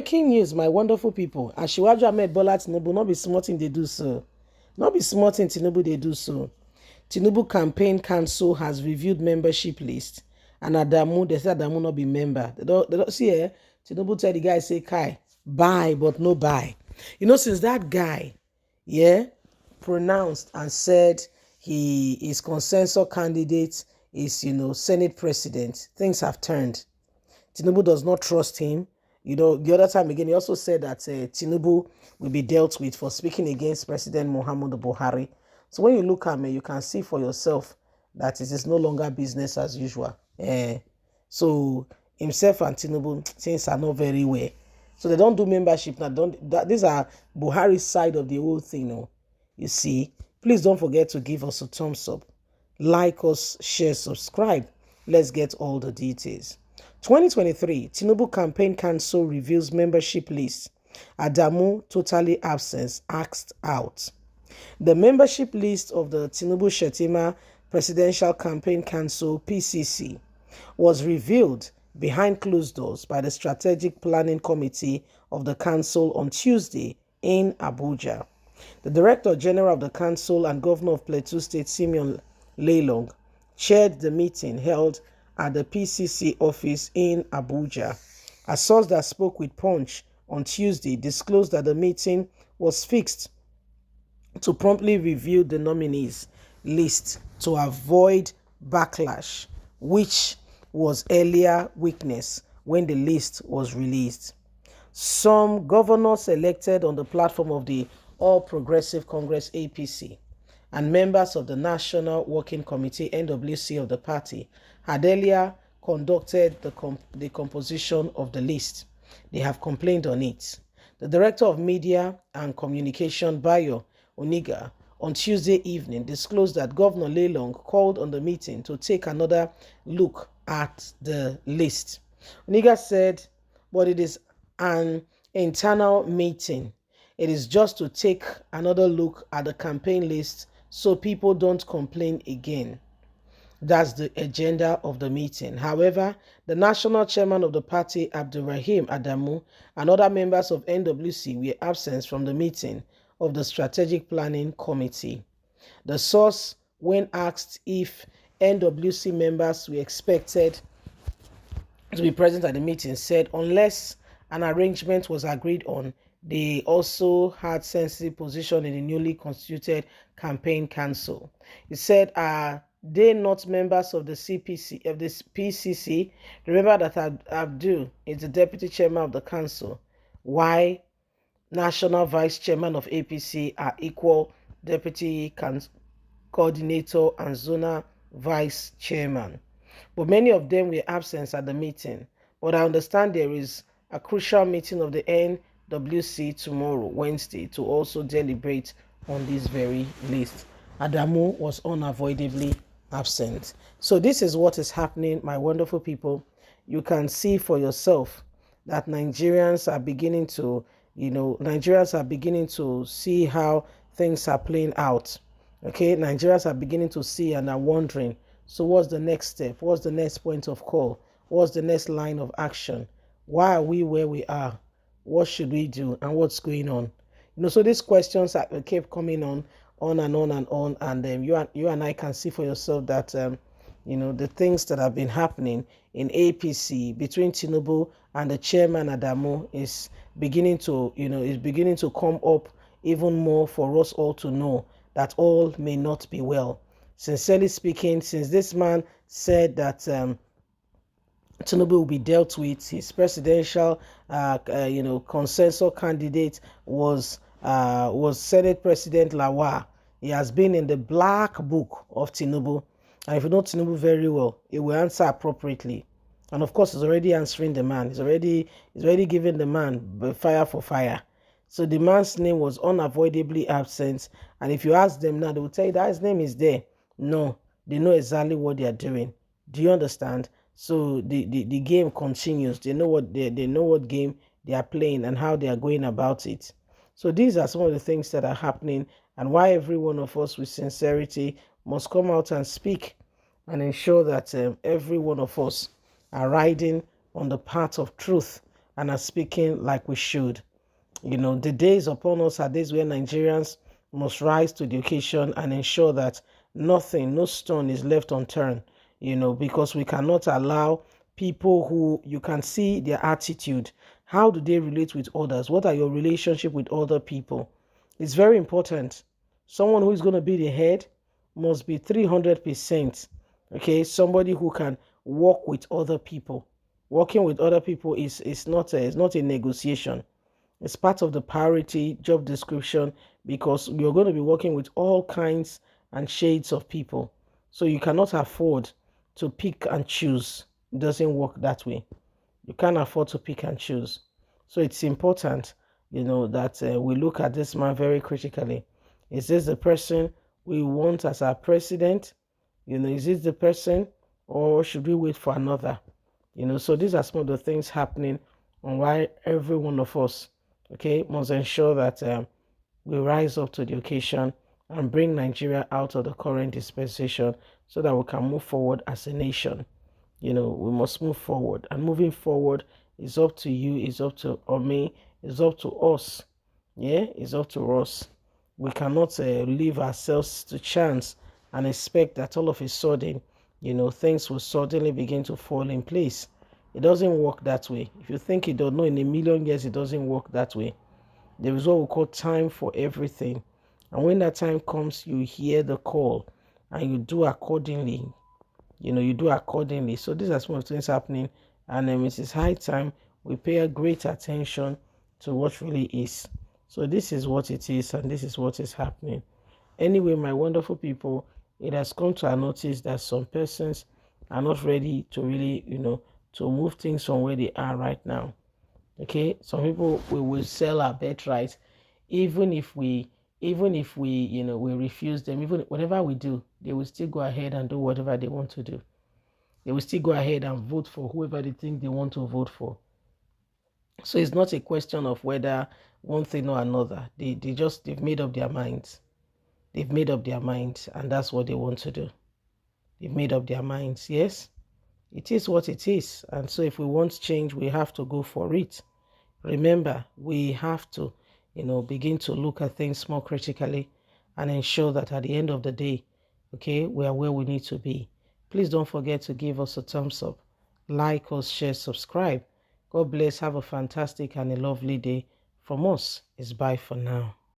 Breaking news, my wonderful people. Asiwaju Ahmed Bola Tinubu, not be smarting they do so. Not be smarting Tinubu they do so. Tinubu campaign council has reviewed membership list. And Adamu, they said Adamu not be member. They don't see here. Tinubu tell the guy, say, Kai, buy, but no buy. Since that guy, pronounced and said he is consensus candidate, is, Senate president, things have turned. Tinubu does not trust him. The other time again, he also said that Tinubu will be dealt with for speaking against President Muhammadu Buhari. So when you look at me, you can see for yourself that it is no longer business as usual. So himself and Tinubu, things are not very well. So they don't do membership now. These are Buhari's side of the whole thing. You see, please don't forget to give us a thumbs up, like us, share, subscribe. Let's get all the details. 2023, Tinubu campaign council reveals membership list. Adamu totally absent, asked out. The membership list of the Tinubu Shetima Presidential Campaign Council (PCC) was revealed behind closed doors by the Strategic Planning Committee of the Council on Tuesday in Abuja. The Director General of the Council and Governor of Plateau State, Simeon Lalong, chaired the meeting held at the PCC office in Abuja. A source that spoke with Punch on Tuesday disclosed that the meeting was fixed to promptly review the nominees' list to avoid backlash, which was earlier witnessed when the list was released. Some governors elected on the platform of the All Progressive Congress (APC) and members of the National Working Committee (NWC) of the party had earlier conducted the composition of the list. They have complained on it. The Director of Media and Communication, Bayo Oniga, on Tuesday evening disclosed that Governor Lalong called on the meeting to take another look at the list. Oniga said, but it is an internal meeting. It is just to take another look at the campaign list so people don't complain again. That's the agenda of the meeting. However, the national chairman of the party, Abdulrahim Adamu, and other members of NWC were absent from the meeting of the Strategic Planning Committee. The source, when asked if NWC members were expected to be present at the meeting, said unless an arrangement was agreed on, they also had sensitive position in the newly constituted campaign council. He said, they not members of the PCC? Remember that Abdul is the deputy chairman of the council. Why national vice chairman of APC are equal deputy coordinator and zonal vice chairman. But many of them were absent at the meeting. But I understand there is a crucial meeting of the NWC tomorrow, Wednesday, to also deliberate on this very list. Adamu was unavoidably absent. So this is what is happening, my wonderful people. You can see for yourself that Nigerians are beginning to, see how things are playing out. Okay, Nigerians are beginning to see and are wondering, so what's the next step? What's the next point of call? What's the next line of action? Why are we where we are? What should we do? And what's going on? So these questions kept coming on and on and on, and you and I can see for yourself that the things that have been happening in APC between Tinubu and the chairman Adamu is beginning to come up even more for us all to know that all may not be well. Sincerely speaking, since this man said that Tinubu will be dealt with, his presidential consensus candidate was Senate President Lawal. He has been in the black book of Tinubu. And if you know Tinubu very well, he will answer appropriately. And of course, he's already answering the man. He's already giving the man fire for fire. So the man's name was unavoidably absent. And if you ask them now, they will tell you that his name is there. No, they know exactly what they are doing. Do you understand? So the game continues. They know what game they are playing and how they are going about it. So these are some of the things that are happening, and why every one of us with sincerity must come out and speak and ensure that every one of us are riding on the path of truth and are speaking like we should. The days upon us are days where Nigerians must rise to the occasion and ensure that nothing, no stone is left unturned, because we cannot allow people who you can see their attitude. How do they relate with others? What are your relationship with other people? It's very important. Someone who is going to be the head must be 300%. Okay, somebody who can work with other people. Working with other people is not a negotiation. It's part of the priority job description because you're going to be working with all kinds and shades of people. So you cannot afford to pick and choose. It doesn't work that way. You can't afford to pick and choose. So it's important, that we look at this man very critically. Is this the person we want as our president? Is this the person, or should we wait for another? So these are some of the things happening on why every one of us, okay, must ensure that we rise up to the occasion and bring Nigeria out of the current dispensation so that we can move forward as a nation. We must move forward, and moving forward is up to you, is up to me, is up to us. Yeah, it's up to us. We cannot leave ourselves to chance and expect that all of a sudden, things will suddenly begin to fall in place. It doesn't work that way. If you think it don't know, in a million years, it doesn't work that way. There is what we call time for everything. And when that time comes, you hear the call and you do accordingly. You do accordingly. So these are some of the things happening. And it is high time we pay a great attention to what really is. So this is what it is, and this is what is happening. Anyway, my wonderful people, it has come to our notice that some persons are not ready to really, to move things from where they are right now. Okay, some people we will sell our birthright, even if we, we refuse them. Even whatever we do, they will still go ahead and do whatever they want to do. They will still go ahead and vote for whoever they think they want to vote for. So it's not a question of whether one thing or another. They've made up their minds. They've made up their minds, and that's what they want to do. They've made up their minds. Yes, it is what it is. And so if we want change, we have to go for it. Remember, we have to, begin to look at things more critically and ensure that at the end of the day, okay, we are where we need to be. Please don't forget to give us a thumbs up, like us, share, subscribe. God bless. Have a fantastic and a lovely day. From us, it's bye for now.